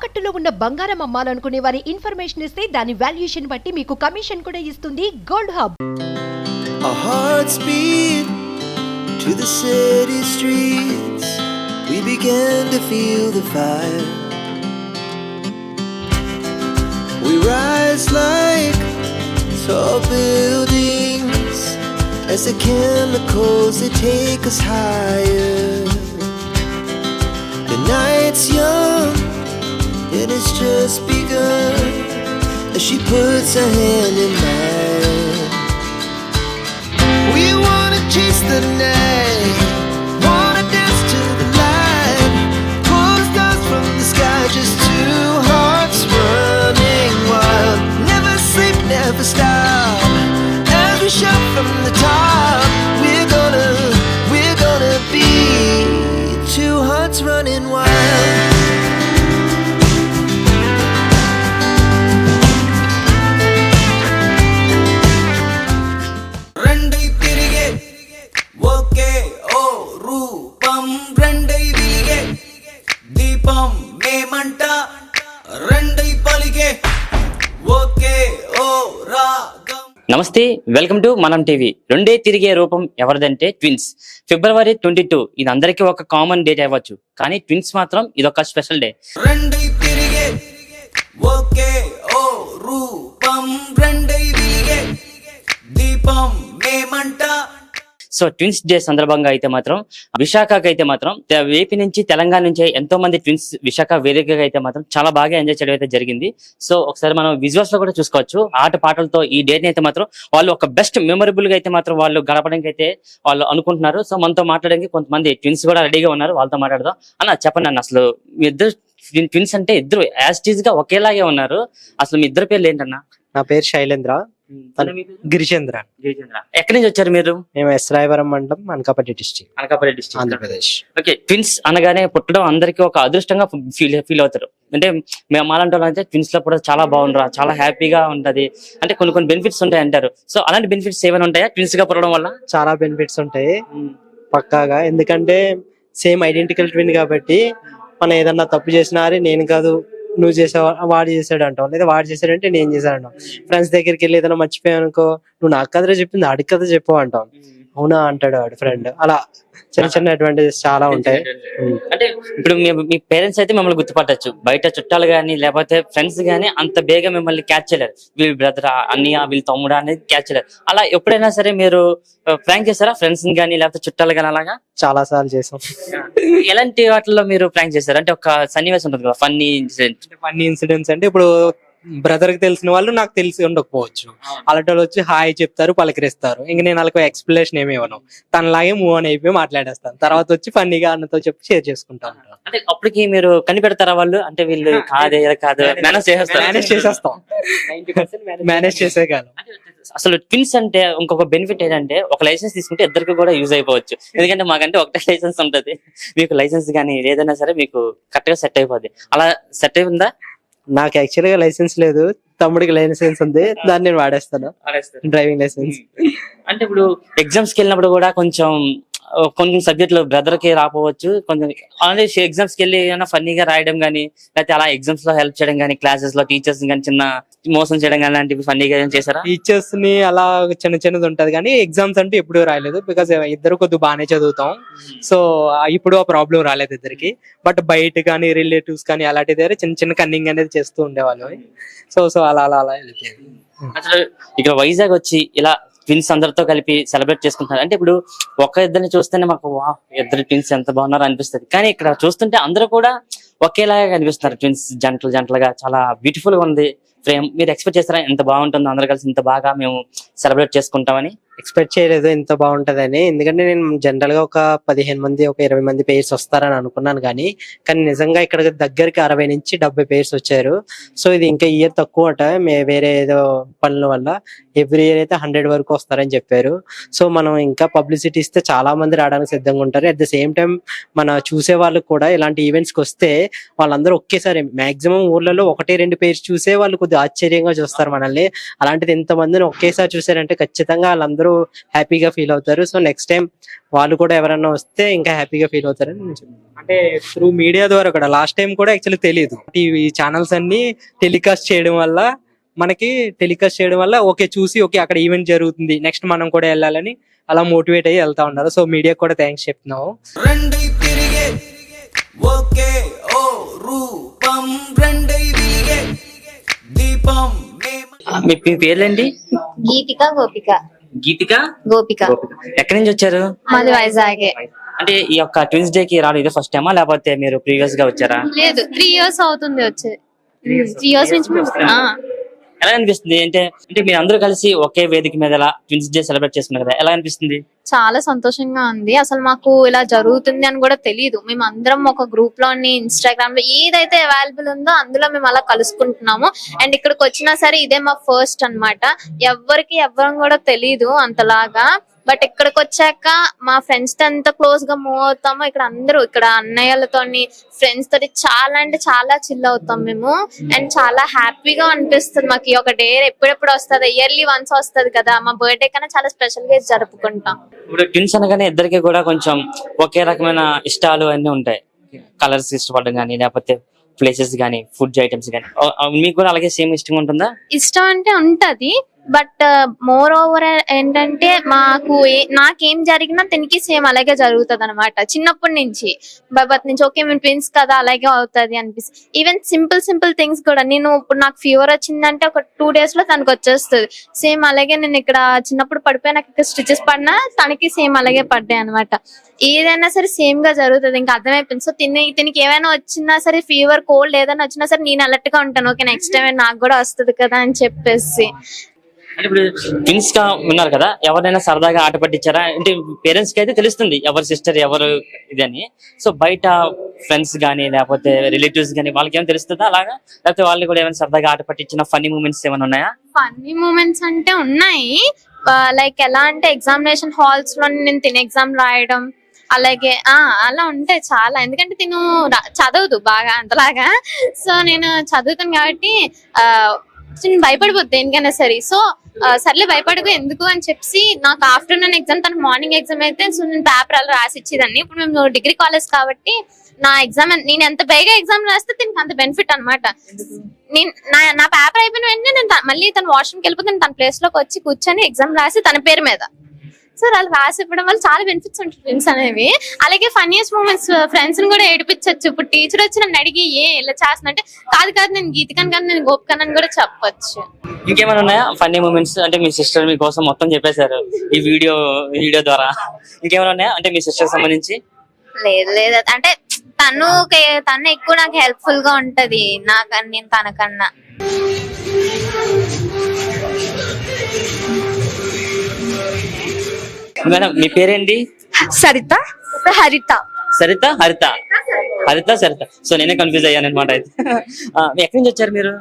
తాకట్టులో ఉన్న బంగారం అమ్మాలనుకునే వారి ఇన్ఫర్మేషన్ ఇస్తే దాని వాల్యుయేషన్ బట్టి మీకు కమిషన్ కూడా ఇస్తుంది gold hub. Our hearts beat to the city streets. We began to feel the fire. We rise like tall buildings as the chemicals they take us higher. The night's young and it's just begun as she puts her hand in mine. We wanna chase the night, wanna dance to the light, pull the stars from the sky, just two hearts running wild. Never sleep, never stop, as we shout from the top. We're gonna be two hearts running wild. నమస్తే, welcome to మనం TV. రెండే తిరిగే రూపం ఎవరిదంటే twins. February 22 ఇది అందరికీ ఒక common date అవ్వచ్చు, కానీ ట్విన్స్ మాత్రం ఇదొక స్పెషల్ డే. రెండే తిరిగే ఒకే ఓ రూపం, రెండే వెలిగే దీపం మేమంట. సో ట్విన్స్ డే సందర్భంగా అయితే మాత్రం విశాఖకి అయితే మాత్రం ఏపీ నుంచి తెలంగాణ నుంచి ఎంతో మంది ట్విన్స్ విశాఖ వేదికగా అయితే మాత్రం చాలా బాగా ఎంజాయ్ చేయడం అయితే జరిగింది. సో ఒకసారి మనం విజువల్స్ లో కూడా చూసుకోవచ్చు. ఆట పాటలతో ఈ డేట్ అయితే మాత్రం వాళ్ళు ఒక బెస్ట్ మెమరబుల్ గా అయితే మాత్రం వాళ్ళు గడపడానికి అయితే వాళ్ళు అనుకుంటున్నారు. సో మనతో మాట్లాడడానికి కొంతమంది ట్విన్స్ కూడా రెడీగా ఉన్నారు, వాళ్ళతో మాట్లాడదాం. అన్న చెప్పండి అన్న, అసలు మీ ఇద్దరు ట్విన్స్ అంటే ఇద్దరు యాజ్ టీజ్ గా ఒకేలాగే ఉన్నారు. అసలు మీ ఇద్దరు పేర్లు ఏంటన్నా? నా పేరు శైలేంద్ర, గిరిచంద్ర. ఎక్కడి నుంచి వచ్చారు మీరు? మేము ఎస్రాయవరం మండలం, Anakapalli district, Andhra Pradesh. Okay, twins అనగానే పుట్టడం అందరికీ ఒక అదృష్టంగా ఫీల్ అవుతారు. అంటే మేము మాలాంటి వాళ్ళు అయితే ట్విన్స్ లో కూడా చాలా బాగుండరా, చాలా హ్యాపీగా ఉంటది, అంటే కొన్ని బెనిఫిట్స్ ఉంటాయి అంటారు. సో అలాంటి బెనిఫిట్స్ ఏమైనా ఉంటాయా ట్విన్స్ గా పుట్టడం వల్ల? చాలా బెనిఫిట్స్ ఉంటాయి పక్కాగా, ఎందుకంటే సేమ్ ఐడెంటికల్ ట్విన్ కాబట్టి మనం ఏదన్నా తప్పు చేసినా అరే నేను కాదు నువ్వు చేసావా, వాడు చేసాడు అంటావు, లేదా వాడు చేశాడంటే నేను చేశాను అంటాం. ఫ్రెండ్స్ దగ్గరికి వెళ్ళి ఏదైనా మర్చిపోయావు అనుకో, నువ్వు నాకు కదరా చెప్పింది ఆడికి కథ చెప్పు అంటాం. అవునా అంటాడు వాడు ఫ్రెండ్. అలా చిన్న అడ్వాంటేజెస్ చాలా ఉంటాయి. అంటే ఇప్పుడు మీ పేరెంట్స్ అయితే మిమ్మల్ని గుర్తుపట్టచ్చు, బయట చుట్టాలు గానీ లేకపోతే ఫ్రెండ్స్ గానీ అంత బేగా మిమ్మల్ని క్యాచ్ చేయలేరు. వీళ్ళ బ్రదర్ అన్నయ్య, వీళ్ళ తమ్ముడు అనేది క్యాచ్ చేయలేరు. అలా ఎప్పుడైనా సరే మీరు ప్రాంక్ చేస్తారా ఫ్రెండ్స్ గానీ లేకపోతే చుట్టాలు గానీ? అలాగా చాలా సార్లు చేసాం. ఎలాంటి వాటిల్లో మీరు ప్రాంక్ చేస్తారు? అంటే ఒక సన్నివేశం ఉంటుంది కదా, ఫన్నీ ఇన్సిడెంట్స్. అంటే ఇప్పుడు బ్రదర్ కి తెలిసిన వాళ్ళు నాకు తెలిసి ఉండకపోవచ్చు, అలాంటి వాళ్ళు వచ్చి హాయ్ చెప్తారు, పలకరిస్తారు. ఇంక నేను వాళ్ళకి ఎక్స్ప్లెనేషన్ ఏమి ఇవ్వను, తనలాగే మూవ్ ఆన్ అయిపోయి మాట్లాడేస్తాను. తర్వాత వచ్చి ఫన్నీగా అన్నతో చెప్పి షేర్ చేసుకుంటాను. అంటే అప్పటికి మీరు కనిపెడతారా వాళ్ళు, అంటే వీళ్ళు కాదే కాదు మేనేజ్ చేసేస్తాం, మేనేజ్ చేసేయగలం. అసలు ట్విన్స్ అంటే ఇంకొక బెనిఫిట్ ఏంటంటే ఒక లైసెన్స్ తీసుకుంటే ఇద్దరికి కూడా యూజ్ అయిపోవచ్చు. ఎందుకంటే మాకంటే ఒకటే లైసెన్స్ ఉంటది, మీకు లైసెన్స్ కానీ ఏదైనా సరే మీకు కరెక్ట్ గా సెట్ అయిపోద్ది. అలా సెట్ అయిందా? నాకు యాక్చువల్ గా లైసెన్స్ లేదు, తమ్ముడికి లైసెన్స్ ఉంది, దాన్ని నేను వాడేస్తాను, డ్రైవింగ్ లైసెన్స్. అంటే ఇప్పుడు ఎగ్జామ్స్ కి వెళ్ళినప్పుడు కూడా కొంచెం కొన్ని సబ్జెక్టులు బ్రదర్ కి రాపోవచ్చు, కొంచెం ఆల్రెడీ ఎగ్జామ్స్ కి వెళ్ళి ఏమైనా ఫన్నీగా రాయడం కానీ లేకపోతే అలా ఎగ్జామ్స్ లో హెల్ప్ చేయడం కానీ, క్లాసెస్ లో టీచర్స్ కానీ చిన్న మోసం చేయడం కానీ అలాంటివి ఫన్నీగా చేశారా? టీచర్స్ ని అలా చిన్నది ఉంటది కానీ ఎగ్జామ్స్ అంటే ఎప్పుడు రాయలేదు, బికాస్ ఇద్దరు కొద్దిగా బాగానే చదువుతాం. సో ఇప్పుడు ఆ ప్రాబ్లం రాలేదు ఇద్దరికి. బట్ బయట కానీ రిలేటివ్స్ కానీ అలాంటి దగ్గర చిన్న కన్నింగ్ అనేది చేస్తూ ఉండేవాళ్ళు. సో అలా అసలు ఇక్కడ వైజాగ్ వచ్చి ఇలా ట్విన్స్ అందరితో కలిపి సెలబ్రేట్ చేసుకుంటున్నారు అంటే ఇప్పుడు ఇద్దరిని చూస్తేనే మాకు వా ఇద్దరు ట్విన్స్ ఎంత బాగున్నారో అనిపిస్తుంది. కానీ ఇక్కడ చూస్తుంటే అందరూ కూడా ఒకేలాగా కనిపిస్తున్నారు, ట్విన్స్ జంటలుగా చాలా బ్యూటిఫుల్ గా ఉంది ఫ్రేమ్. మీరు ఎక్స్పెక్ట్ చేస్తారా ఎంత బాగుంటుందో అందరు కలిసి ఇంత బాగా మేము సెలబ్రేట్ చేసుకుంటామని? ఎక్స్పెక్ట్ చేయలేదు ఇంత బాగుంటదని, ఎందుకంటే నేను జనరల్ గా ఒక 15 మంది, ఒక 20 మంది పేర్స్ వస్తారని అనుకున్నాను. కానీ నిజంగా ఇక్కడ దగ్గరికి 60 నుంచి 70 పేర్స్ వచ్చారు. సో ఇది ఇంకా ఇయర్ తక్కువ అట, వేరే ఏదో పనుల వల్ల ఎవ్రీ ఇయర్ అయితే 100 వరకు వస్తారని చెప్పారు. సో మనం ఇంకా పబ్లిసిటీ ఇస్తే చాలా మంది రావడానికి సిద్ధంగా ఉంటారు. అట్ ద సేమ్ టైం మన చూసే వాళ్ళకి కూడా ఇలాంటి ఈవెంట్స్కి వస్తే వాళ్ళందరూ ఒకేసారి మాక్సిమం ఊర్లలో 1-2 పేర్స్ చూసే వాళ్ళు కొద్దిగా ఆశ్చర్యంగా చూస్తారు మనల్ని. అలాంటిది ఎంతమందిని ఒకేసారి చూసారంటే ఖచ్చితంగా వాళ్ళందరూ హ్యాపీగా ఫీల్ అవుతారు. సో నెక్స్ట్ టైం వాళ్ళు కూడా ఎవరన్నా వస్తే ఇంకా హ్యాపీగా ఫీల్ అవుతారని నేను చెప్తాను. అంటే త్రూ మీడియా ద్వారా కూడా లాస్ట్ టైం కూడా యాక్చువల్లీ తెలియదు. టీవీ ఛానల్స్ అన్ని టెలికాస్ట్ చేయడం వల్ల ఓకే చూసి ఓకే అక్కడ ఈవెంట్ జరుగుతుంది నెక్స్ట్ మనం కూడా వెళ్ళాలని అలా మోటివేట్ అయ్యి వెళ్తా ఉన్నారు. సో మీడియా కూడా థ్యాంక్స్ చెప్తున్నాము. రెండై తిరిగే ఒకే ఓ రూపం రెండై వెలిగే దీపం మీ పేర్లేంటి? గీతిక గోపిక గీతిక, గోపిక ఎక్కడి నుంచి వచ్చారు? మాది వైజాగ్. అంటే ఈ యొక్క ట్విన్స్ డే కి రావడం ఇదే ఫస్ట్ టైమా లేకపోతే మీరు ప్రీవియస్ గా వచ్చారా? లేదు 3 years అవుతుంది వచ్చి 3 years నుంచి ఎలా అనిపిస్తుంది? అంటే మీరు అందరూ కలిసి ఒకే వేదిక మీద ట్విన్స్ డే సెలబ్రేట్ చేసుకున్నారు కదా, ఎలా అనిపిస్తుంది? చాలా సంతోషంగా ఉంది. అసలు మాకు ఇలా జరుగుతుంది అని కూడా తెలియదు. మేము అందరం ఒక గ్రూప్ లోని ఇన్స్టాగ్రామ్ లో ఏదైతే అవైలబుల్ ఉందో అందులో మేము అలా కలుసుకుంటున్నాము. అండ్ ఇక్కడికి వచ్చినా సరే ఇదే మా ఫస్ట్ అన్నమాట. ఎవ్వరం కూడా తెలీదు అంతలాగా. బట్ ఇక్కడికి వచ్చాక మా ఫ్రెండ్స్ తో ఎంత క్లోజ్ గా మూవ్ అవుతామో ఇక్కడ అందరూ ఇక్కడ అన్నయ్యలతోని ఫ్రెండ్స్ తోటి చాలా అంటే చాలా చిల్ అవుతాం మేము. అండ్ చాలా హ్యాపీగా అనిపిస్తుంది మాకు. ఈ ఒక డే ఎప్పుడెప్పుడు వస్తుంది, ఇయర్లీ వన్స్ వస్తుంది కదా. మా బర్త్డే కన్నా చాలా స్పెషల్ గా జరుపుకుంటాం. ఇప్పుడు ట్విన్స్ అనగానే ఇద్దరికి కూడా కొంచెం ఒకే రకమైన ఇష్టాలు అన్ని ఉంటాయి. కలర్స్ ఇష్టపడడం కానీ లేకపోతే ప్లేసెస్ కానీ ఫుడ్ ఐటమ్స్ కానీ మీకు కూడా అలాగే సేమ్ ఇష్టం ఉంటుందా? ఇష్టం అంటే ఉంటది. బట్ మోర్ ఓవర్ ఏంటంటే నాకేం జరిగినా తనకి సేమ్ అలాగే జరుగుతుంది అనమాట. చిన్నప్పటి నుంచి బట్ నుంచి ఓకే మేము ట్విన్స్ కదా అలాగే అవుతుంది అనిపిస్తుంది. ఈవెన్ సింపుల్ థింగ్స్ కూడా నేను ఇప్పుడు నాకు ఫీవర్ వచ్చిందంటే ఒక 2 days లో తనకు వచ్చేస్తుంది. సేమ్ అలాగే నేను ఇక్కడ చిన్నప్పుడు పడిపోయి నాకు ఇక్కడ స్టిచెస్ పడినా తనకి సేమ్ అలాగే పడ్డాయి అనమాట. ఏదైనా సరే సేమ్ గా జరుగుతుంది. ఇంకా అర్థమైపోయింది. సో తినకి ఏమైనా వచ్చినా సరే ఫీవర్ కోల్డ్ ఏదైనా వచ్చినా సరే నేను అలర్ట్ గా ఉంటాను. ఓకే నెక్స్ట్ టైం నాకు కూడా వస్తుంది కదా అని చెప్పేసి. అంటే ఇప్పుడు ట్విన్స్ గా ఉన్నారు కదా, ఎవరైనా సరదాగా ఆట పట్టించారా? అంటే పేరెంట్స్ కి అయితే తెలుస్తుంది ఎవరు సిస్టర్ ఎవరు ఇది అని. సో బయట ఫ్రెండ్స్ గానీ లేకపోతే రిలేటివ్స్ గానీ వాళ్ళకి ఏమైనా తెలుస్తుందా అలాగా? లేకపోతే వాళ్ళు కూడా ఏమైనా సరదాగా ఆట పట్టించిన ఫన్నీ మూమెంట్స్ ఏమైనా ఉన్నాయా? ఫన్నీ మూమెంట్స్ అంటే ఉన్నాయి. లైక్ ఎలా అంటే ఎగ్జామినేషన్ హాల్స్ లో నేను తినే ఎగ్జామ్ రాయడం అలాగే అలా ఉంటాయి చాలా. ఎందుకంటే తిను చదవదు బాగా అంతలాగా. సో నేను చదువుతాను కాబట్టి భయపడిపోద్ది దేనికైనా సరే. సో సర్లే భయపడకు ఎందుకు అని చెప్పి నాకు ఆఫ్టర్నూన్ ఎగ్జామ్ తన మార్నింగ్ ఎగ్జామ్ అయితే సో నేను పేపర్ అలా రాసి ఇచ్చేదాన్ని. ఇప్పుడు మేము డిగ్రీ కాలేజ్ కాబట్టి నా ఎగ్జామ్ నేను ఎంత బేగా ఎగ్జామ్ రాస్తే దీనికి అంత బెనిఫిట్ అనమాట. నా పేపర్ అయిపోయిన వెంటనే నేను మళ్ళీ తన వాష్రూమ్కి వెళ్ళిపోతే నేను తన ప్లేస్ లోకి వచ్చి కూర్చొని ఎగ్జామ్ రాసి తన పేరు మీద సో వాళ్ళు రాసి ఇవ్వడం వల్ల చాలా బెనిఫిట్స్ ఉంటాయి ఫ్రెండ్స్ అనేవి. అలాగే ఫన్నీయెస్ట్ మూమెంట్స్ ఫ్రెండ్స్ ని కూడా ఏడిపించచ్చు. ఇప్పుడు టీచర్ వచ్చి నన్ను అడిగి ఇలా చేస్తున్నట్టే కాదు నేను గీతికని కానీ నేను గోపికని కూడా చెప్పొచ్చు. ఇంకేమైనా ఉన్నాయా ఫన్నీ మూమెంట్స్? అంటే మీ సిస్టర్ మీకోసం మొత్తం చెప్పేశారు ఈ వీడియో ద్వారా. ఇంకేమైనా ఉన్నాయా అంటే మీ సిస్టర్ సంబంధించి? లేదు అంటే తను ఎక్కువ నాకు హెల్ప్ఫుల్ గా ఉంటది నేను తనకన్నా. మేడం మీ పేరేంటి? సరిత హరిత. సరిత. సో నేనే కన్ఫ్యూజ్ అయ్యాను అనమాట. అయితే ఎక్కడి నుంచి వచ్చారు మీరు?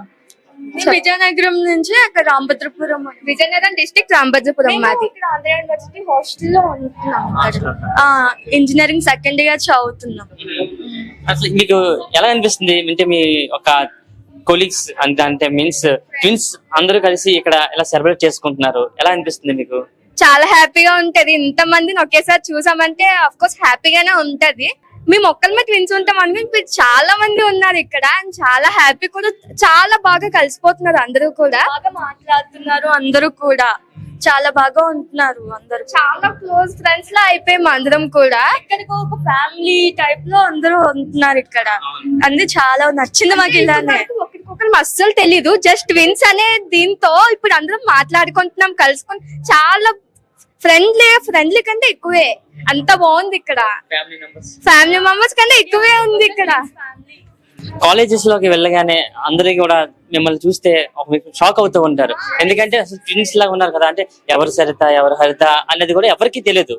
విజయనగరం నుంచి అక్కడ రాంభద్రపురం, విజయనగరం డిస్ట్రిక్ట్ రాంభద్రపురం మాది. ఆంధ్ర యూనివర్సిటీ హాస్టల్లో ఉంటున్నాం. ఇంజనీరింగ్ 2nd year చదువుతున్నాం. అసలు మీకు ఎలా అనిపిస్తుంది అంటే మీ ఒక కొలీగ్స్ అంటే మీన్స్ ట్విన్స్ అందరూ కలిసి ఇక్కడ ఇలా సెలబ్రేట్ చేసుకుంటున్నారు, ఎలా అనిపిస్తుంది మీకు? చాలా హ్యాపీగా ఉంటది. ఇంత మందిని ఒకేసారి చూసామంటే అఫ్ కోర్స్ హ్యాపీగానే ఉంటది. మేము ఒక్కరిమే ట్విన్స్ ఉంటాం అనుకుని ఇప్పుడు చాలా మంది ఉన్నారు ఇక్కడ. అండ్ చాలా హ్యాపీ కూడా, చాలా బాగా కలిసిపోతున్నారు అందరూ కూడా, బాగా మాట్లాడుతున్నారు అందరూ కూడా, చాలా బాగా ఉంటున్నారు అందరూ. చాలా క్లోజ్ ఫ్రెండ్స్ లా అయిపోయాము అందరం కూడా. ఇక్కడికి ఒక ఫ్యామిలీ టైప్ లో అందరూ ఉంటున్నారు ఇక్కడ. అందుకే చాలా నచ్చింది మాకు. ఇలానే ఒకరికొకరు అస్సలు తెలీదు, జస్ట్ ట్విన్స్ అనే దీంతో ఇప్పుడు అందరం మాట్లాడుకుంటున్నాం, కలుసుకొని చాలా ఫ్రెండ్లీ కంటే ఎక్కువే. అంత బాగుంది ఇక్కడ. ఫ్యామిలీ మెంబర్స్ కంటే ఎక్కువే ఉంది ఇక్కడ. కాలేజెస్ లోకి వెళ్ళగానే అందరికి కూడా మిమ్మల్ని చూస్తే షాక్ అవుతూ ఉంటారు. ఎందుకంటే అసలు ట్విన్స్ లాగా ఉన్నారు కదా, అంటే ఎవరు సరిత ఎవరు హరిత అనేది కూడా ఎవరికి తెలియదు.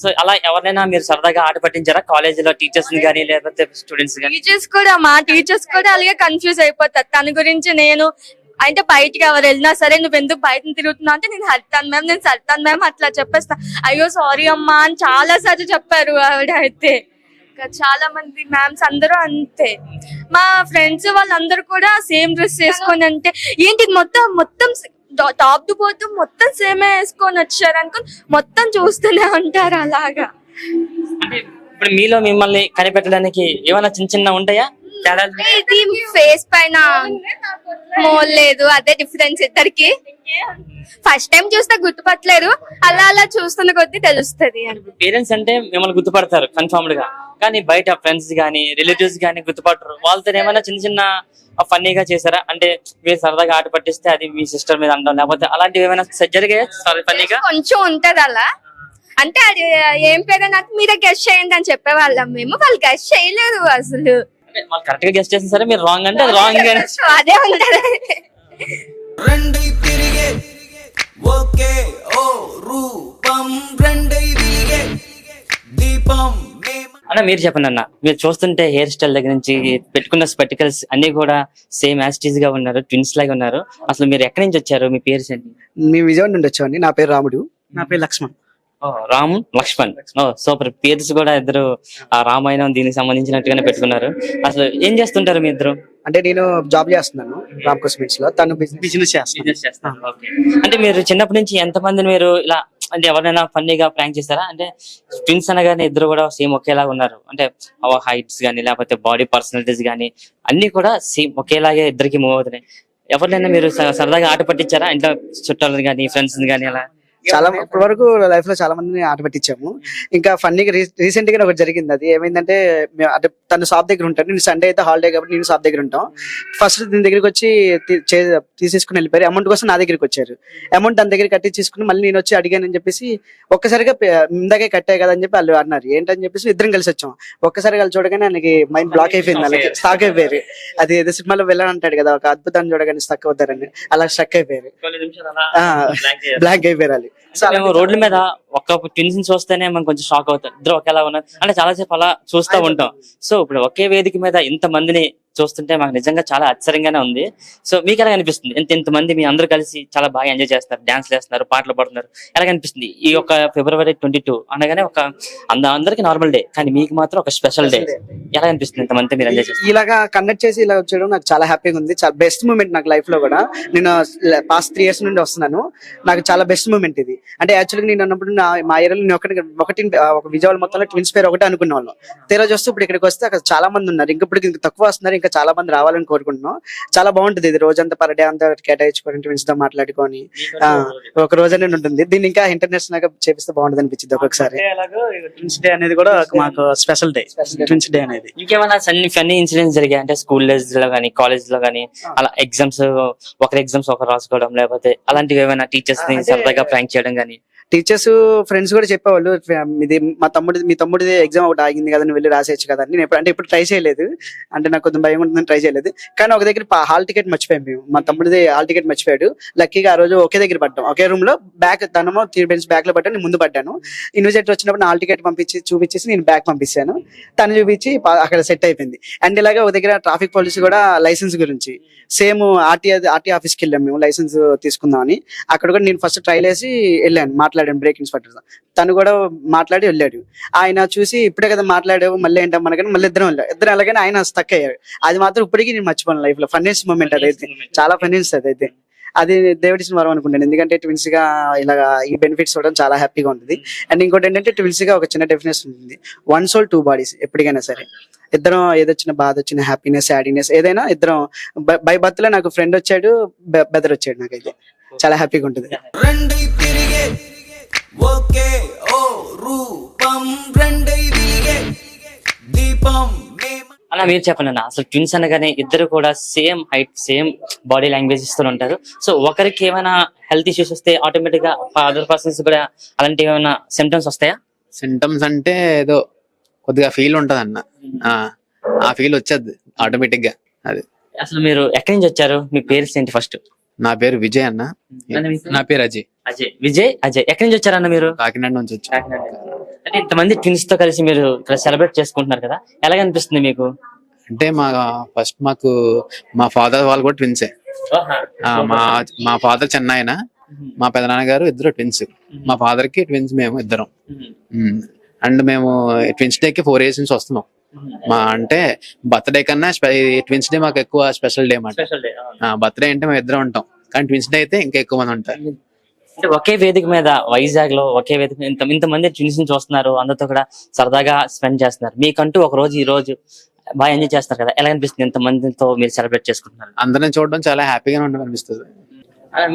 సో అలా ఎవరైనా మీరు సరదాగా ఆట పట్టించారా కాలేజీలో టీచర్స్ కానీ లేకపోతే స్టూడెంట్స్ కానీ? మా టీచర్స్ కూడా అలాగే కన్ఫ్యూజ్ అయిపోతారు తన గురించి. నేను అంటే బయటికి ఎవరు వెళ్ళినా సరే నువ్వు ఎందుకు బయట తిరుగుతున్నావు అంటే నేను హరితాను మ్యామ్, నేను సరితాను మ్యామ్ అట్లా చెప్పేస్తా. అయ్యో సారీ అమ్మా అని చాలా సార్లు చెప్పారు ఆవిడ. అయితే చాలా మంది మ్యామ్స్ అందరూ అంతే. మా ఫ్రెండ్స్ వాళ్ళందరూ కూడా సేమ్ డ్రెస్ వేసుకొని, అంటే ఏంటి మొత్తం టాప్ టు బాటమ్ మొత్తం సేమే వేసుకొని వచ్చారు అనుకుని మొత్తం చూస్తూనే ఉంటారు అలాగా. అంటే ఇప్పుడు మీలో మిమ్మల్ని కనిపెట్టడానికి ఏమైనా చిన్న ఉంటాయా తేడాలు? ఇది ఫేస్ పైన మోల్ లేదు, అదే డిఫరెన్స్ ఇద్దరికి. ఫస్ట్ టైం చూస్తే గుర్తుపట్టలేరు, అలా అలా చూస్తున్న కొద్దీ తెలుస్తుంది. పేరెంట్స్ అంటే మిమ్మల్ని గుర్తుపడతారు కన్ఫర్మ్డ్ గా, కానీ బయట ఫ్రెండ్స్ గానీ రిలేటివ్స్ గానీ గుర్తుపడరు. వాళ్ళతో ఏమైనా చిన్న ఫన్నీగా చేశారా? అంటే మీరు సరదాగా ఆట పట్టిస్తే అది మీ సిస్టర్ మీద అనడం, లేకపోతే అలాంటివి ఏమైనా జరిగాయా ఫన్నీగా? కొంచెం ఉంటది అలా. అంటే అది ఏం పేరు నాకు మీరే గెస్ట్ చేయండి అని చెప్పేవాళ్ళం మేము, వాళ్ళు గెస్ట్ చేయలేదు అసలు. వాళ్ళు కరెక్ట్ గా గెస్ట్ చేసిన సరే మీరు రాంగ్ అంటే అది రాంగ్. అదే ఉంటది. రెండై తిరిగే ఒకే ఓ రూపం, రెండై విరిగే దీపం అన్న మీరు చెప్పండి అన్న, మీరు చూస్తుంటే హెయిర్ స్టైల్ దగ్గర నుంచి పెట్టుకున్న స్పెటికల్స్ అన్ని కూడా సేమ్ యాస్టీజ్ గా ఉన్నారు, ట్విన్స్ లాగా ఉన్నారు. అసలు మీరు ఎక్కడి నుంచి వచ్చారు? మీ పేరు ఏంటి? మేము విజయవాడ నుండి వచ్చామండి. నా పేరు రాముడు. నా పేరు లక్ష్మణ్. రామ్ లక్ష్మణ్. సూపర్ పేర్స్ కూడా ఇద్దరు ఆ రామాయణం దీనికి సంబంధించినట్టుగానే పెట్టుకున్నారు. అసలు ఏం చేస్తుంటారు మీ ఇద్దరు? అంటే నేను జాబ్ చేస్తున్నాను రామ్ కాస్మెటిక్స్ లో, తను బిజినెస్ చేస్తాను. అంటే మీరు చిన్నప్పటి నుంచి ఎంత మందిని మీరు ఇలా అంటే ఎవరైనా ఫన్నీగా ప్రాంక్ చేస్తారా? అంటే ట్విన్స్ అనగానే ఇద్దరు కూడా సేమ్ ఒకేలా ఉన్నారు, అంటే హైట్స్ గానీ లేకపోతే బాడీ పర్సనాలిటీస్ గానీ అన్ని కూడా సేమ్ ఒకేలాగే ఇద్దరికి మూవ్ అవుతున్నాయి. ఎవరినైనా మీరు సరదాగా ఆట పట్టించారా ఇంట్లో చుట్టాలను గానీ ఫ్రెండ్స్ గానీ అలా? చాలా ఇప్పటి వరకు లైఫ్ లో చాలా మందిని ఆట పట్టించాము. ఇంకా ఫన్నీగా రీసెంట్ గా ఒకటి జరిగింది. అది ఏమైందంటే అంటే తను షాప్ దగ్గర ఉంటాను, నేను సండే అయితే హాలిడే కాబట్టి నేను షాప్ దగ్గర ఉంటాం. ఫస్ట్ దీని దగ్గరికి వచ్చి తీసేసుకుని వెళ్ళిపోయారు. అమౌంట్ కోసం నా దగ్గరికి వచ్చారు. అమౌంట్ తన దగ్గర కట్టి తీసుకుని మళ్ళీ నేను వచ్చి అడిగానని చెప్పేసి ఒక్కసారిగా ఇందాకే కట్టాయి కదా అని చెప్పి వాళ్ళు అన్నారు. ఏంటని చెప్పేసి ఇద్దరం కలిసి వచ్చాం. ఒక్కసారి కలిసి చూడగానే ఆయనకి మైండ్ బ్లాక్ అయిపోయింది, అలాగే స్టాక్ అయిపోయారు. అది ఏదో సినిమాలో వెళ్ళని అంటాడు కదా, ఒక అద్భుతాన్ని చూడగానే స్టక్ అవుతారని, అలా స్టక్ అయిపోయారు, బ్లాక్ అయిపోయారు. రోడ్ల మీద ఒక ట్విన్స్ చూస్తేనే మనం కొంచెం షాక్ అవుతాం, ఇద్దరు ఒకేలా ఉన్నారు అంటే చాలాసేపు అలా చూస్తూ ఉంటాం. సో ఇప్పుడు ఒకే వేదిక మీద ఇంత మందిని చూస్తుంటే మాకు నిజంగా చాలా ఆశ్చర్యంగానే ఉంది. సో మీకు ఎలా అనిపిస్తుంది? ఇంతమంది మీ అందరూ కలిసి చాలా బాగా ఎంజాయ్ చేస్తారు, డాన్స్ చేస్తున్నారు, పాటలు పాడుతున్నారు, ఎలా అనిపిస్తుంది? ఈ యొక్క February 22 అనగానే ఒక అందరికి నార్మల్ డే, కానీ మీకు మాత్రం ఒక స్పెషల్ డే. ఎలా అనిపిస్తుంది ఇంతమంది మీరు ఎంజాయ్ చేస్తారు? ఇలాగా కండక్ట్ చేసి ఇలా వచ్చేయడం నాకు చాలా హ్యాపీగా ఉంది. చాలా బెస్ట్ మూమెంట్ నాకు లైఫ్ లో కూడా. నేను పాస్ట్ 3 years నుండి వస్తున్నాను, నాకు చాలా బెస్ట్ మూమెంట్ ఇది. అంటే యాక్చువల్గా నేను అన్నప్పుడు మా ఏరియాలో నేను ఒక విజయవాడ మొత్తంలో ట్విన్స్ పేరు ఒకటే అనుకున్న వాళ్ళు. తీరా చూస్తే ఇప్పుడు ఇక్కడికి వస్తే అక్కడ చాలా మంది ఉన్నారు. ఇంకా తక్కువ వస్తున్నారు, ఇంకా చాలా మంది రావాలని కోరుకుంటున్నాం. చాలా బాగుంటుంది ఇది. రోజంతా పర్ డే అంతా కేటాయించుకొని ట్విన్స్ తో మాట్లాడుకొని ఒక రోజనే ఉంటుంది. దీన్ని ఇంకా ఇంటర్నేషనల్ గా చేపిస్తే బాగుంటుంది అనిపించింది ఒక్కొక్కసారి. ట్విన్స్ డే అనేది కూడా మాకు స్పెషల్ డే. ట్విన్స్ డే అనేది ఇంకేమైనా ఫన్నీ ఇన్సిడెంట్స్ జరిగాయి అంటే స్కూల్ డేస్ లో కానీ కాలేజ్ లో కానీ అలా ఎగ్జామ్స్ ఒకరు రాసుకోవడం, లేకపోతే అలాంటివి ఏమైనా టీచర్స్ ని సరదాగా ప్రాంక్ చేయడం కానీ? టీచర్స్ ఫ్రెండ్స్ కూడా చెప్పేవాళ్ళు, ఇది మీ తమ్ముడిది ఎగ్జామ్ ఒకటి ఆగింది కదా, నువ్వు వెళ్ళి రాసేయచ్చు కదా అని. నేను అంటే ఇప్పుడు ట్రై చేయలేదు, అంటే నాకు కొంచెం భయం ఉంటుందని ట్రై చేయలేదు. కానీ ఒక దగ్గర హాల్ టికెట్ మర్చిపోయాం మేము. మా తమ్ముడిది హాల్ టికెట్ మర్చిపోయాడు. లక్కీగా ఆ రోజు ఒకే దగ్గర పడ్డాం, ఒకే రూమ్ లో. బ్యాగ్ తనమో 3 bench బ్యాగ్ లో పడ్డాను, నేను ముందు పడ్డాను. ఇన్విజిలేటర్ వచ్చినప్పుడు హాల్ టికెట్ చూపించేసి నేను బ్యాగ్ పంపించాను, తను చూపించి అక్కడ సెట్ అయిపోయింది. అండ్ ఇలాగే ఒక దగ్గర ట్రాఫిక్ పోలీస్ కూడా లైసెన్స్ గురించి సేమ్ ఆర్టీ ఆఫీస్కి వెళ్ళాం మేము లైసెన్స్ తీసుకుందామని. అక్కడ కూడా నేను ఫస్ట్ ట్రైల్ వేసి వెళ్ళాను, మాట్లాడాను బ్రేక్ ఇన్స్పెక్టర్. తను కూడా మాట్లాడి వెళ్ళాడు. ఆయన చూసి ఇప్పుడే కదా మాట్లాడావు మళ్ళీ ఏంటో మనకని మళ్ళీ ఇద్దరం అలాగని ఆయన స్టక్ అయ్యారు. అది మాత్రం ఇప్పటికీ నేను మర్చిపోను లైఫ్ లో. ఫన్నీస్ట్ మూమెంట్ అదైతే, చాలా ఫన్నీస్ట్ అదైతే. అది దేవుడిసిన వరం అనుకుంటాను, ఎందుకంటే ట్విన్స్ గా ఇలా ఈ బెనిఫిట్స్ చూడడం చాలా హ్యాపీగా ఉంటుంది. అండ్ ఇంకోటి ఏంటంటే ట్విన్స్ గా ఒక చిన్న డెఫినేషన్ ఉంటుంది, 1 soul 2 bodies. ఎప్పటికైనా సరే ఇద్దరం ఏదొచ్చిన బాధ వచ్చిన హ్యాపీనెస్ సాడీనెస్ ఏదైనా ఇద్దరం బై బర్త్ లో నాకు ఫ్రెండ్ వచ్చాడు, బెదర్ వచ్చాడు. నాకైతే చాలా హ్యాపీగా ఉంటుంది. రెండై తిరిగే ఒకే ఓ రూపం, రెండై విరిగే దీపం. అలా మీరు చెప్పండి అన్న, అసలు ట్విన్స్ అనగానే ఇద్దరు కూడా same height same body language ఇస్తూ ఉంటారు. సో ఒకరికి ఏమైనా హెల్త్ ఇష్యూస్ వస్తే ఆటోమేటిక్ గా అదర్ పర్సన్స్ కూడా అలాంటి ఏమైనా సిమ్టమ్స్ వస్తాయా? సింటమ్స్ అంటే ఏదో కొద్దిగా ఫీల్ ఉంటది అన్న, ఆ ఫీల్ వచ్చేది ఆటోమేటిక్ గా. అది అసలు మీరు ఎక్కడి నుంచి వచ్చారు? మీ పేరు ఏంటి ఫస్ట్? నా పేరు విజయ్ అన్న. నా పేరు అజయ్. విజయ్ అజయ్ ఎక్కడి నుంచి వచ్చారన్న మీరు? కాకినాడ నుంచి వచ్చా. అంటే ఇంతమంది ట్విన్స్ తో కలిసి మీరు ఇక్కడ సెలబ్రేట్ చేసుకుంటున్నారు కదా, ఎలాగ అనిపిస్తుంది మీకు? అంటే మాకు మా ఫాదర్ వాళ్ళు కూడా ట్విన్సే. మా ఫాదర్ చిన్న ఆయన, మా పెదనాన్నగారు ఇద్దరు ట్విన్స్. మా ఫాదర్ కి ట్విన్స్ మేము ఇద్దరం. అండ్ మేము ట్విన్స్ డే కి 4 years నుంచి వస్తున్నాం. అంటే బర్త్డే కన్నా ట్విన్స్ డే మాకు ఎక్కువ స్పెషల్ డే అన్నమాట. బర్త్డే అంటే మేము ఇద్దరం ఉంటాం, కానీ ట్విన్స్ డే అయితే ఇంకా ఎక్కువ మంది ఉంటారు. అంటే ఒకే వేదిక మీద వైజాగ్ లో ఒకే వేదిక ఇంతమంది ట్విన్స్ ని చూస్తున్నారు, అందరితో కూడా సరదాగా స్పెండ్ చేస్తున్నారు. మీకంటూ ఒక రోజు ఈ రోజు బాగా ఎంజాయ్ చేస్తున్నారు కదా, ఎలా అనిపిస్తుంది ఇంతమందితో మీరు సెలబ్రేట్ చేసుకుంటున్నారు? అందరిని చూడడం చాలా హ్యాపీగా ఉండడం అనిపిస్తుంది.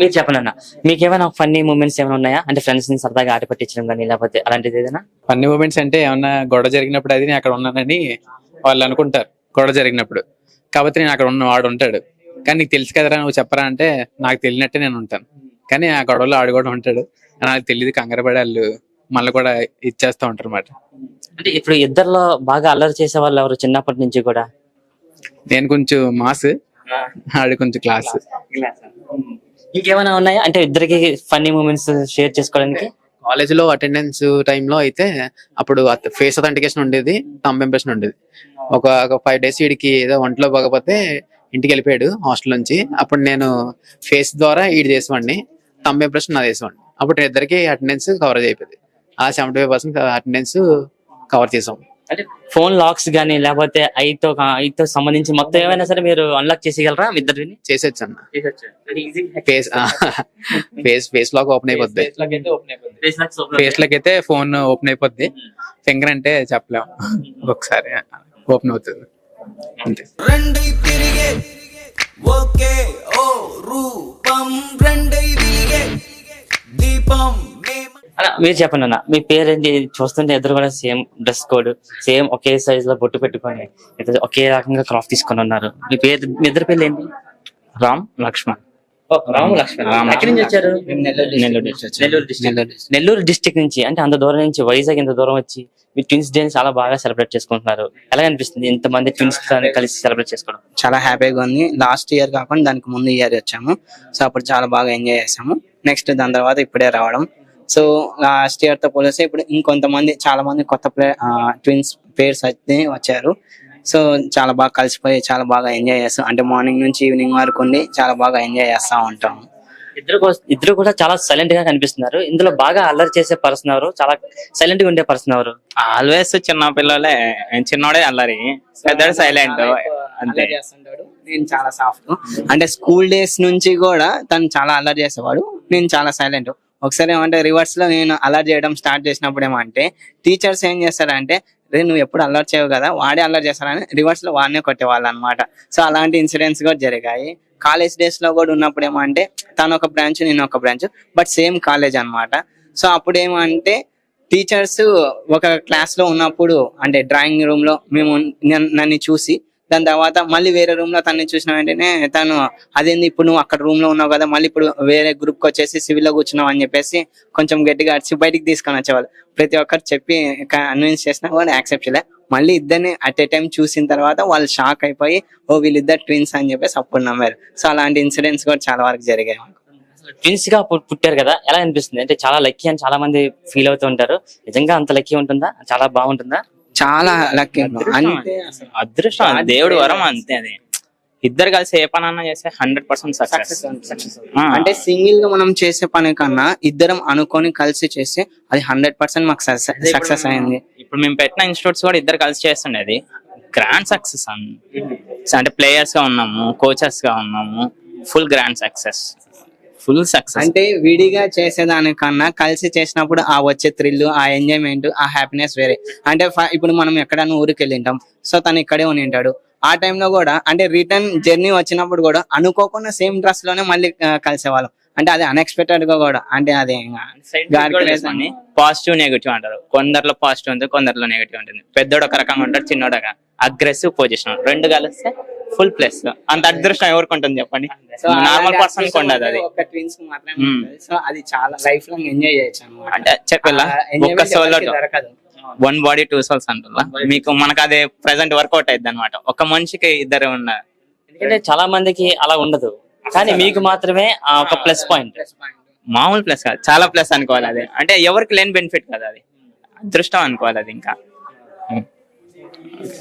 మీరు చెప్పండి అన్న, మీకు ఏమైనా ఫన్నీ మూమెంట్స్ ఏమైనా ఉన్నాయా? అంటే ఫ్రెండ్స్ ని సరదాగా ఆట పట్టించడం కానీ లేకపోతే అలాంటిది ఏదైనా? ఫన్నీ మూమెంట్స్ అంటే ఏమన్నా గొడవ జరిగినప్పుడు అది నేను అక్కడ ఉన్నానని వాళ్ళు అనుకుంటారు. గొడవ జరిగినప్పుడు కాబట్టి నేను అక్కడ వాడు ఉంటాడు, కానీ నీకు తెలుసు కదరా నువ్వు చెప్పరా అంటే నాకు తెలియనట్టే నేను ఉంటాను, కానీ ఆ గొడవలో ఆడు కూడా ఉంటాడు. నాకు తెలియదు, కంగారపడి వాళ్ళు మళ్ళీ కూడా ఇచ్చేస్తా ఉంటారు అన్నమాట. అంటే ఇప్పుడు ఇద్దరిలో బాగా అల్లరి చేసే వాళ్ళు ఎవరు చిన్నప్పటి నుంచి కూడా? నేను కొంచెం మాస్, ఆడు కొంచెం క్లాస్. ఇంకేమైనా ఉన్నాయా అంటే ఇద్దరికి ఫన్నీ మూమెంట్స్ షేర్ చేసుకోవడానికి? కాలేజ్ లో అటెండెన్స్ టైంలో అయితే అప్పుడు ఫేస్ అథెంటికేషన్ ఉండేది, థంబ్ ఇంప్రెషన్ ఉండేది. ఒక 5 days వీడికి ఏదో ఒంట్లో బాగపోతే ఇంటికి వెళ్ళిపోయాడు హాస్టల్ నుంచి. అప్పుడు నేను ఫేస్ ద్వారా ఈడు చేసేవాడిని, థంబ్ ఇంప్రెషన్ నా చేసేవాడిని. అప్పుడు ఇద్దరికి అటెండెన్స్ కవర్ అయిపోయింది. ఆ 75% అటెండెన్స్ కవర్ చేసాం. అంటే ఫోన్ లాక్స్ గానీ లేకపోతే ఐతో సంబంధించి మొత్తం ఏమైనా సరే మీరు అన్లాక్ చేసేయగలరా ఇద్దరిని? చేసేచ్చు అన్న. ఫేస్ లాక్ ఓపెన్ అయిపోద్ది. ఫేస్ లకి అయితే ఫోన్ ఓపెన్ అయిపోద్ది, ఫింగర్ అంటే చెప్పలేం, ఒకసారి ఓపెన్ అవుతుంది అంతే. రెండై తిరిగే ఒకే ఓ రూపం, రెండై తిరిగే దీపం. అలా మీరు చెప్పండి అన్న, మీ పేరేంటి? చూస్తుంటే ఇద్దరు కూడా సేమ్ డ్రెస్ కోడ్, సేమ్ ఒకే సైజ్ లో బొట్టు పెట్టుకొని ఒకే రకంగా క్రాఫ్ తీసుకొని ఉన్నారు. మీ ఇద్దరు పేర్లు ఏంటి? రామ్ లక్ష్మణ్. రాము లక్ష్మణ్. ఎక్కడి నుంచి వచ్చారు? నెల్లూరు డిస్ట్రిక్ట్ నుంచి. అంటే అంత దూరం నుంచి వైజాగ్ ఇంత దూరం వచ్చి మీ ట్విన్స్ డే చాలా బాగా సెలబ్రేట్ చేసుకుంటున్నారు. ఎలా అనిపిస్తుంది ఇంతమంది ట్విన్స్ కలిసి సెలబ్రేట్ చేసుకోవడం? చాలా హ్యాపీగా ఉంది. లాస్ట్ ఇయర్ కాకుండా దానికి ముందు ఇయర్ వచ్చాము, సో అప్పుడు చాలా బాగా ఎంజాయ్ చేసాము. నెక్స్ట్ దాని తర్వాత ఇప్పుడే రావడం. సో లాస్ట్ ఇయర్ తో పోలిస్తే ఇప్పుడు ఇంకొంతమంది చాలా మంది కొత్త ట్విన్స్ పేర్స్ అయితే వచ్చారు. సో చాలా బాగా కలిసిపోయి చాలా బాగా ఎంజాయ్ చేస్తాం. అంటే మార్నింగ్ నుంచి ఈవినింగ్ వరకు ఉండి చాలా బాగా ఎంజాయ్ చేస్తా ఉంటాం. ఇద్దరు కూడా చాలా సైలెంట్ గా కనిపిస్తున్నారు. ఇందులో బాగా అల్లరి చేసే పర్సన్ ఎవరు? చాలా సైలెంట్ గా ఉండే పర్సన్ ఎవరు? ఆల్వేస్ చిన్న పిల్లలే, చిన్నోడే అల్లరి, పెద్దోడు సైలెంట్ అంతే. నేను చాలా సాఫ్ట్. అంటే స్కూల్ డేస్ నుంచి కూడా తను చాలా అల్లరి చేసేవాడు, నేను చాలా సైలెంట్. ఒకసారి ఏమంటే రివర్స్ లో నేను అల్లరి చేయడం స్టార్ట్ చేసినప్పుడు ఏమంటే టీచర్స్ ఏం చేస్తారంటే, రే నువ్వు ఎప్పుడు అల్లరి చేయవు కదా, వాడే అల్లరి చేస్తారని రివర్స్ లో వాడినే కొట్టేవాళ్ళు అనమాట. సో అలాంటి ఇన్సిడెంట్స్ కూడా జరిగాయి. కాలేజ్ డేస్ లో కూడా ఉన్నప్పుడు ఏమంటే తను ఒక బ్రాంచ్ నేను ఒక బ్రాంచ్, బట్ సేమ్ కాలేజ్ అన్నమాట. సో అప్పుడు ఏమంటే టీచర్స్ ఒక క్లాస్ లో ఉన్నప్పుడు అంటే డ్రాయింగ్ రూమ్ లో మేము నన్ను చూసి దాని తర్వాత మళ్ళీ వేరే రూమ్ లో తనని చూసిన వెంటనే తను అదేంది ఇప్పుడు నువ్వు అక్కడ రూమ్ లో ఉన్నావు కదా, మళ్ళీ ఇప్పుడు వేరే గ్రూప్ కి వచ్చేసి సివిల్ లో కూర్చున్నావు అని చెప్పేసి కొంచెం గట్టిగా అడిచి బయటికి తీసుకొని వచ్చేవాళ్ళు. ప్రతి ఒక్కరు చెప్పి కన్విన్స్ చేసినా కూడా యాక్సెప్ట్ చేయలే. మళ్ళీ ఇద్దరిని అట్ ఏ టైం చూసిన తర్వాత వాళ్ళు షాక్ అయిపోయి ఓ వీళ్ళిద్దరు ట్విన్స్ అని చెప్పేసి అప్పుడు నమ్మారు. సో అలాంటి ఇన్సిడెంట్స్ కూడా చాలా వరకు జరిగాయి. ట్విన్స్ గా పుట్టారు కదా, ఎలా అనిపిస్తుంది? అంటే చాలా లక్కీ అని చాలా మంది ఫీల్ అవుతూ ఉంటారు. నిజంగా అంత లక్కీ ఉంటుందా? చాలా బాగుంటుందా? చాలా లక్కీ. అంటే అదృష్టం, దేవుడు వరం అంతే. అది ఇద్దరు కలిసి ఏ పని అన్నా చేస్తే 100% సక్సెస్. అంటే సింగిల్ గా మనం చేసే పని కన్నా ఇద్దరం అనుకొని కలిసి చేస్తే అది 100% మాకు సక్సెస్ అయింది. ఇప్పుడు మేము పెట్టిన ఇన్స్టిట్యూట్స్ కూడా ఇద్దరు కలిసి చేస్తుండేది గ్రాండ్ సక్సెస్. అంటే ప్లేయర్స్ గా ఉన్నాము, కోచెస్ గా ఉన్నాము, full grand success, full success. అంటే విడిగా చేసేదానికన్నా కలిసి చేసినప్పుడు ఆ వచ్చే థ్రిల్, ఆ ఎంజాయ్మెంట్, ఆ హ్యాపీనెస్ వేరే. అంటే ఇప్పుడు మనం ఎక్కడైనా ఊరికి వెళ్ళి ఉంటాం, సో తను ఇక్కడే ఉని ఉంటాడు. ఆ టైంలో కూడా అంటే రిటర్న్ జర్నీ వచ్చినప్పుడు కూడా అనుకోకుండా సేమ్ డ్రెస్ లోనే మళ్ళీ కలిసేవాళ్ళం. అంటే అది అన్ఎక్స్పెక్టెడ్ గా కూడా. అంటే అది పాజిటివ్ నెగిటివ్ అంటారు. కొందరిలో పాజిటివ్ ఉంటుంది, కొందరిలో నెగిటివ్ ఉంటుంది. పెద్దోడు ఒక రకంగా ఉంటాడు, చిన్నోడు అగ్రెసివ్ పొజిషన్. రెండు కలిస్తే ఫుల్ ప్లస్. అంత అదృష్టం ఎవరికి ఉంటుంది చెప్పండి? నార్మల్ పర్సన్ కి ఉండదు. అది ట్విన్స్ కి మాత్రమే. సో అది చాలా లైఫ్ లాంగ్ ఎంజాయ్ చేయొచ్చు అంటే చెప్పేలా ఒక్క సోలో 1 body 2 souls అంటారా మీకు. మనకు అదే ప్రెసెంట్ వర్కౌట్ అయింది అనమాట. ఒక మనిషికి ఇద్దరు ఉన్నారు. ఎందుకంటే చాలా మందికి అలా ఉండదు, కానీ మీకు మాత్రమే ఒక ప్లస్ పాయింట్. మామూలు ప్లస్ కాదు, చాలా ప్లస్ అనుకోవాలి. అది అంటే ఎవరికి లేని బెనిఫిట్ కదా, అది అదృష్టం అనుకోవాలి అది. ఇంకా